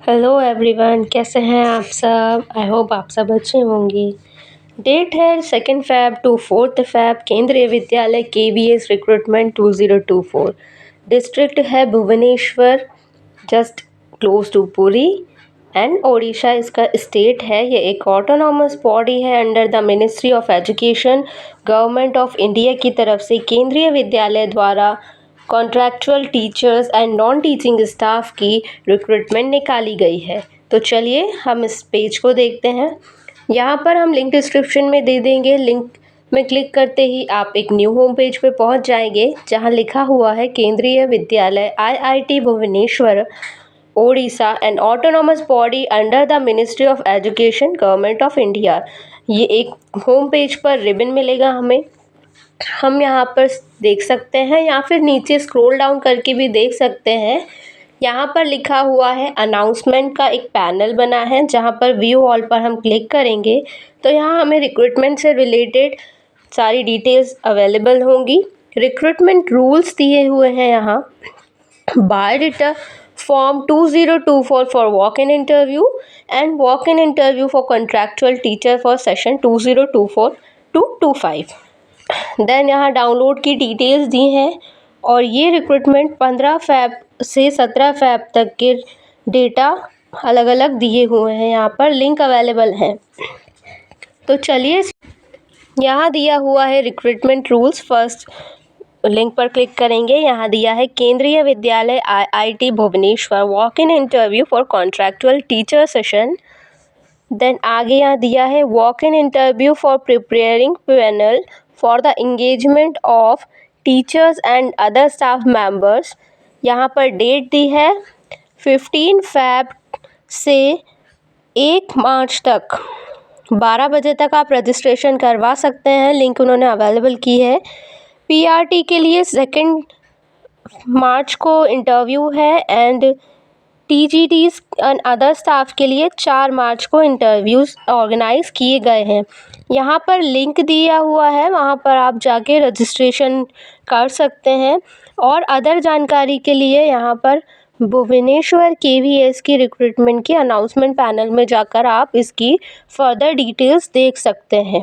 Hello everyone, कैसे हैं आप सब। आई होप आप सब अच्छे होंगे। डेट है 2 फ़ैब टू 4 फ़ैब, केंद्रीय विद्यालय KVS रिक्रूटमेंट 2024। डिस्ट्रिक्ट है Bhubaneswar, just close to Puri, and Odisha इसका स्टेट है। ये एक ऑटोनॉमस बॉडी है under the ministry of education, government of India की तरफ से केंद्रीय विद्यालय द्वारा contractual teachers and non teaching staff की रिक्रूटमेंट निकाली गई है। तो चलिए हम इस पेज को देखते हैं। यहाँ पर हम लिंक डिस्क्रिप्शन में दे देंगे। लिंक में क्लिक करते ही आप एक न्यू होम पेज पे पहुँच जाएंगे, जहाँ लिखा हुआ है Kendriya Vidyalaya IIT Bhubaneswar Odisha and autonomous body under the ministry of education, government of India. ये एक होम पेज पर रिबन मिलेगा हमें, हम यहाँ पर देख सकते हैं, या फिर नीचे स्क्रॉल डाउन करके भी देख सकते हैं। यहाँ पर लिखा हुआ है अनाउंसमेंट का एक पैनल बना है, जहाँ पर व्यू ऑल पर हम क्लिक करेंगे तो यहाँ हमें रिक्रूटमेंट से रिलेटेड सारी डिटेल्स अवेलेबल होंगी। रिक्रूटमेंट रूल्स दिए हुए हैं यहाँ। Biodata form 2024 for walk in interview and walk in interview for contractual teacher for session 2024-25। Then यहाँ डाउनलोड की डिटेल्स दी हैं, और ये रिक्रूटमेंट 15 फ़ैब से 17 फ़ैब तक के डेटा अलग अलग दिए हुए हैं। यहाँ पर लिंक अवेलेबल हैं। तो चलिए, यहाँ दिया हुआ है रिक्रूटमेंट रूल्स। फर्स्ट लिंक पर क्लिक करेंगे, यहाँ दिया है Kendriya Vidyalaya IIT Bhubaneswar walk in interview for contractual teacher session. Then आगे यहाँ दिया है walk in interview for preparing panel for the engagement of teachers and other staff members. यहाँ पर डेट दी है 15 फ़ैब से 1 मार्च तक 12 बजे तक आप रजिस्ट्रेशन करवा सकते हैं। लिंक उन्होंने अवेलेबल की है। PRT के लिए 2 मार्च को इंटरव्यू है, and TGTs and other staff के लिए 4 मार्च को इंटरव्यूज़ ऑर्गेनाइज किए गए हैं। यहाँ पर लिंक दिया हुआ है, वहाँ पर आप जाके रजिस्ट्रेशन कर सकते हैं। और अदर जानकारी के लिए यहाँ पर भुवनेश्वर KVS की रिक्रूटमेंट की अनाउंसमेंट पैनल में जाकर आप इसकी फर्दर डिटेल्स देख सकते हैं।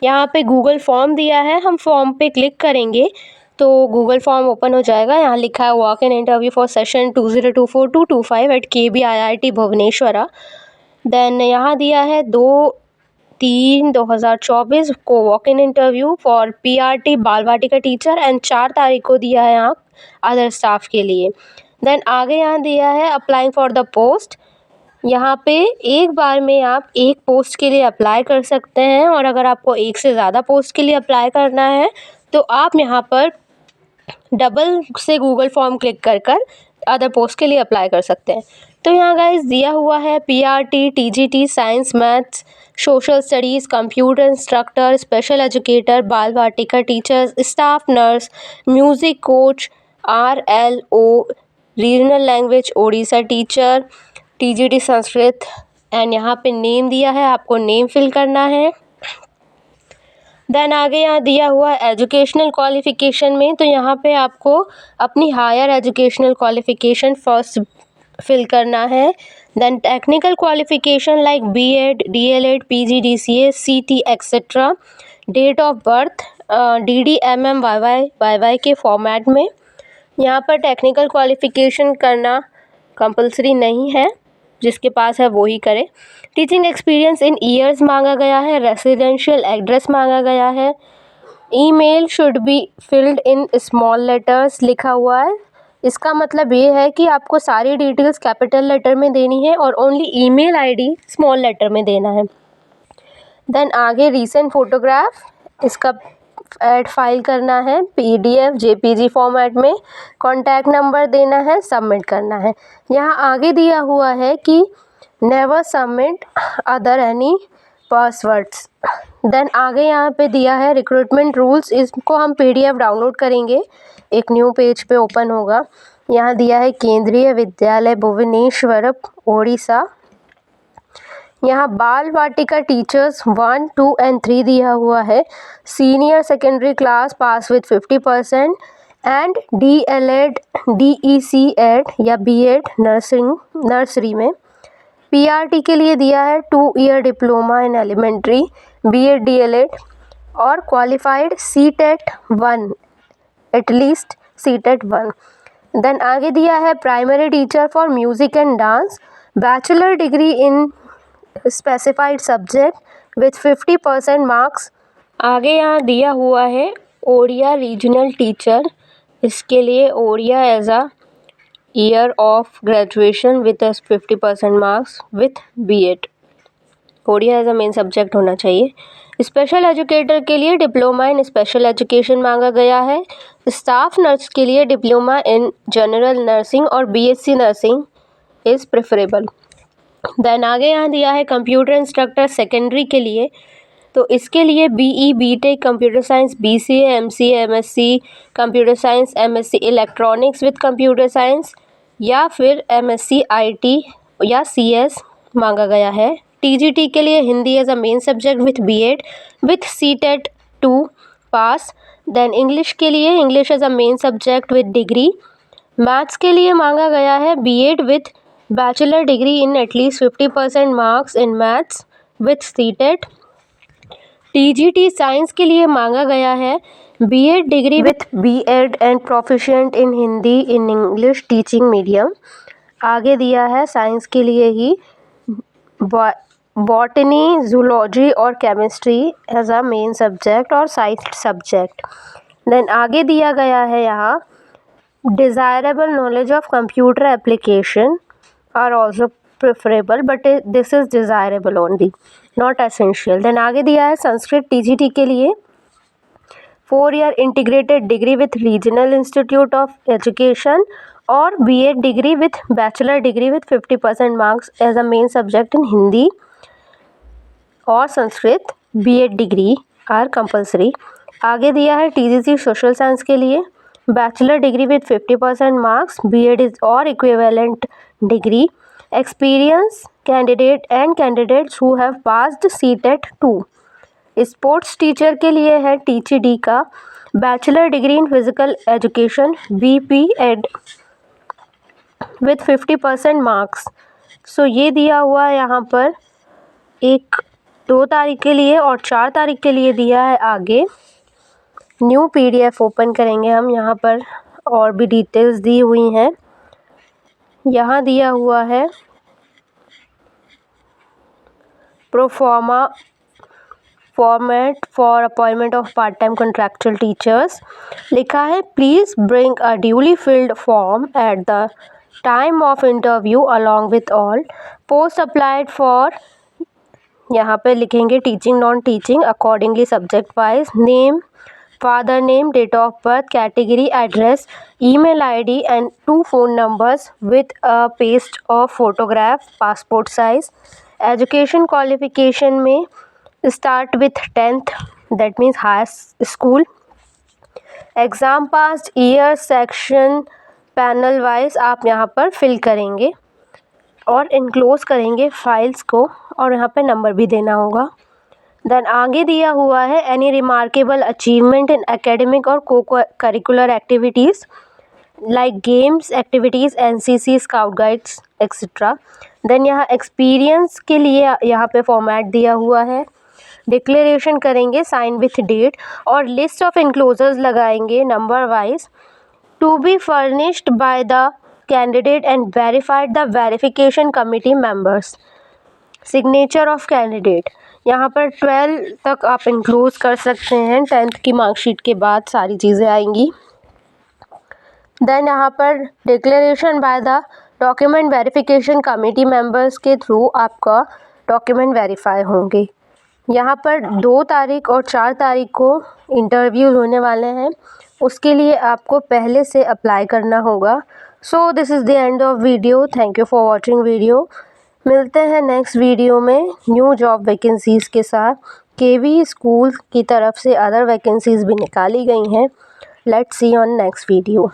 यहाँ पे गूगल फॉर्म दिया है, हम फॉर्म पे क्लिक करेंगे तो गूगल फॉर्म ओपन हो जाएगा। यहाँ लिखा है walk in interview for session 2024-25 at KBIIT Bhubaneswar. Then यहाँ दिया है 2/3/2024 को walk in interview for PRT Bal Vatika teacher, and 4 तारीख को दिया है यहाँ अदर स्टाफ के लिए। देन आगे यहाँ दिया है अप्लाइंग फॉर द पोस्ट। यहाँ पे एक बार में आप एक पोस्ट के लिए अप्लाई कर सकते हैं, और अगर आपको एक से ज़्यादा पोस्ट के लिए अप्लाई करना है तो आप यहाँ पर डबल से गूगल फॉर्म क्लिक कर कर अदर पोस्ट के लिए अप्लाई कर सकते हैं। तो यहाँ गाइस दिया हुआ है PRT, TGT, science, maths, social studies, computer instructor, special educator, Bal Vatika teachers, staff nurse, music coach, RLO, regional language Odisha teacher, TGT Sanskrit, and यहाँ पे नेम दिया है, आपको नेम फिल करना है। देन आगे यहाँ दिया हुआ है एजुकेशनल क्वालिफ़िकेशन में, तो यहाँ पे आपको अपनी higher educational qualification first fill करना है। Then technical qualification like BEd, DLEd, PG, DCA, CT etcetera. Date of birth DD, MM, YY के फॉर्मेट में। यहाँ पर टेक्निकल क्वालिफ़िकेशन करना कंपलसरी नहीं है, जिसके पास है वो ही करे। टीचिंग एक्सपीरियंस इन ईयर्स मांगा गया है। रेसिडेंशियल एड्रेस मांगा गया है। Email should be filled in small letters लिखा हुआ है। इसका मतलब ये है कि आपको सारी डिटेल्स कैपिटल लेटर में देनी है और only email ID small letter में देना है। देन आगे रीसेंट फोटोग्राफ, इसका ऐड फाइल करना है PDF JPG फॉर्मेट में। कॉन्टैक्ट नंबर देना है, सबमिट करना है। यहाँ आगे दिया हुआ है कि never submit other any passwords. Then आगे यहाँ पे दिया है रिक्रूटमेंट रूल्स, इसको हम PDF डाउनलोड करेंगे, एक न्यू पेज पे ओपन होगा। यहाँ दिया है केंद्रीय विद्यालय भुवनेश्वर ओडिशा। यहाँ बाल वाटिका टीचर्स 1, 2 एंड 3 दिया हुआ है। Senior secondary class pass with 50%, and DLED DEC-ED या B.Ed नर्सरी में। PRT के लिए दिया है 2 year diploma in elementary B.Ed DLED और qualified CTET 1 at least CTET 1। Then आगे दिया है primary teacher for music and dance bachelor degree in specified subject with 50% marks. आगे यहाँ दिया हुआ है ओडिया रीजनल टीचर, इसके लिए Odia as a year of graduation with 50% marks with B.Ed। Odia as a main subject होना चाहिए। स्पेशल एजुकेटर के लिए डिप्लोमा इन स्पेशल एजुकेशन मांगा गया है। स्टाफ नर्स के लिए डिप्लोमा इन जनरल नर्सिंग और BSc nursing is preferable. Then आगे यहाँ दिया है कंप्यूटर इंस्ट्रक्टर सेकेंडरी के लिए, तो इसके लिए BE BTech computer science BCA MCA MSc computer science MSc electronics with computer science या फिर MSc IT या CS मांगा गया है। TGT के लिए Hindi as a main subject with B.Ed with CTET 2 pass. Then English के लिए English as a main subject with degree. Maths के लिए मांगा गया है B.Ed with bachelor degree in at least 50% marks in maths with CTET। TGT science के लिए मांगा गया है B.Ed degree with B.Ed and proficient in Hindi in English teaching medium. आगे दिया है साइंस के लिए ही बॉटनी जूलॉजी और chemistry as a main subject और साइंस सब्जेक्ट। देन आगे दिया गया है यहाँ desirable knowledge of computer application are also preferable but this is desirable only not essential. Then आगे दिया है संस्कृत TGT के लिए 4 year integrated degree with regional institute of education और B.Ed degree with bachelor degree with 50% marks as a main subject in Hindi और Sanskrit. B.Ed degree are compulsory. आगे दिया है TGC सोशल साइंस के लिए bachelor degree with 50% marks B.Ed is और equivalent degree. Experience candidate and candidates who have passed CTET 2। Sports teacher के लिए है TCD का bachelor degree in physical education BP.Ed with 50% marks. So ये दिया हुआ है यहाँ पर 2 तारीख के लिए और 4 तारीख के लिए दिया है। आगे न्यू PDF ओपन करेंगे हम, यहाँ पर और भी डिटेल्स दी हुई हैं। यहाँ दिया हुआ है proforma format for appointment of part time contractual teachers. लिखा है please bring a duly filled form at the time of interview along with all post applied for. यहाँ पे लिखेंगे teaching non teaching accordingly subject wise name father name date of birth category address email ID and 2 phone numbers with a paste of photograph passport size। Education qualification में start with 10th that means high school. Exam pass year section panel wise आप यहाँ पर fill करेंगे और enclose करेंगे files को और यहाँ पे नंबर भी देना होगा। देन आगे दिया हुआ है any remarkable achievement in academic और cocurricular activities like games activities NCC scout guides etcetera. Then यहाँ एक्सपीरियंस के लिए यहाँ पे फॉर्मेट दिया हुआ है। डिक्लेरेशन करेंगे साइन विथ डेट और लिस्ट ऑफ इनक्लोजर्स लगाएंगे number wise to be furnished by the candidate and verified the verification committee members. Signature of candidate यहाँ पर 12 तक आप इनक्लोज कर सकते हैं, 10th की मार्कशीट के बाद सारी चीज़ें आएंगी। देन यहाँ पर declaration by the document verification committee members के थ्रू आपका डॉक्यूमेंट वेरीफाई होंगे। यहाँ पर 2 तारीख और 4 तारीख को इंटरव्यूज़ होने वाले हैं, उसके लिए आपको पहले से अप्लाई करना होगा। So this is the end of video. Thank you for watching video. मिलते हैं नेक्स्ट वीडियो में न्यू जॉब वैकेंसीज़ के साथ। KV स्कूल की तरफ से अदर वैकेंसीज़ भी निकाली गई हैं। Let's see on next video.